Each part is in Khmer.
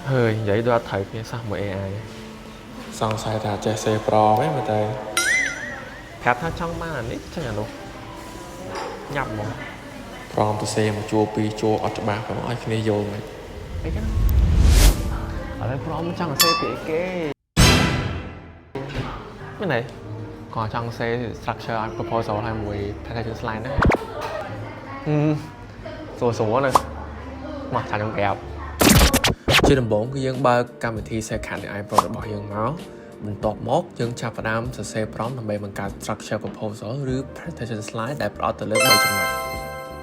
hơi vậy tôi thấy cái sao mà AI សង្ស័យថាចេះសេប្រហ្នឹងមើលទៅ phép nó trong ba là nít chắc là luôn nhập một ព្រមទៅសេមកជួពីរជួអត់ច្បាស់ផងឲ្យគ្នាយល់មិន cái ở đây prom trong là xe bị cái này còn trong xe structure and proposal hay mùi packaging slide đấy số số này mà chả trong kẹp ជាដំបូងគឺយើងបើកកម្មវិធី Second AI Pro របស់យើងមកបន្ទាប់មកយើងចាប់ផ្ដើមសរសេរ prompt ដើម្បីបង្កើត structure proposal ឬ presentation slide ដែលផ្ដោតទៅលើ3ចំណុច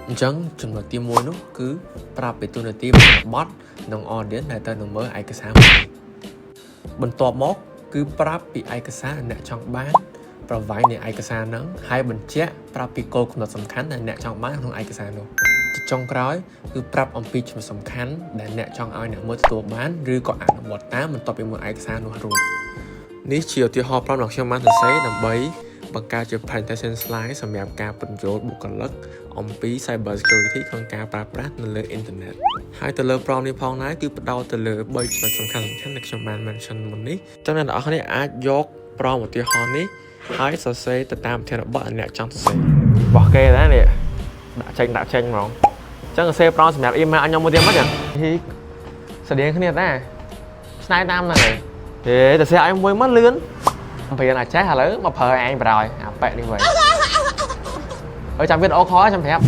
អញ្ចឹងចំណុចទី1នោះគឺប្រាប់ពីទូនាទីរបស់បទនិង audience ដែលទៅនឹងមើលឯកសារមួយបន្ទាប់មកគឺប្រាប់ពីឯកសារអ្នកចង់បានប្រវែងនៃឯកសារហ្នឹងហើយបញ្ជាក់ប្រាប់ពីគោលកំណត់សំខាន់ដែលអ្នកចង់បានក្នុងឯកសារនោះចុងក្រោយគឺប្រាប់អំពីចំណុចសំខាន់ដែលអ្នកចង់ឲ្យអ្នកមើលទទួលបានឬក៏អនុវត្តតាមបន្ទាប់ពីមើលឯកសារនោះរួចនេះជាឧទាហរណ៍ប្រាប់របស់ខ្ញុំបានសរសេរដើម្បីបង្កើតជា presentation slide សម្រាប់ការពន្យល់បុគ្គលិកអំពី cyber security ក្នុងការប្រើប្រាស់នៅលើអ៊ីនធឺណិតហើយទៅលើ prompt នេះផងដែរគឺផ្ដោតទៅលើ3ចំណុចសំខាន់ៗដែលខ្ញុំបាន mention មុននេះចឹងអ្នកនរគ្នាអាចយក prompt ឧទាហរណ៍នេះហើយសរសេរទៅតាមប្រធានបទដែលអ្នកចង់សរសេរ bỏ kê đấy nè đã tranh mà chắc là xe promសម្រាប់ email ឲ្យខ្ញុំមួយទៀតមិនហីស្តៀងគ្នាដែរឆ្នៃតាមហ្នឹងហើយតែxeឲ្យមួយមកលឿនពីណាចេះឥឡូវមកប្រើឯងបរោយអាប៉ែនេះវិញចាំវីដេអូខលចាំប្រាប់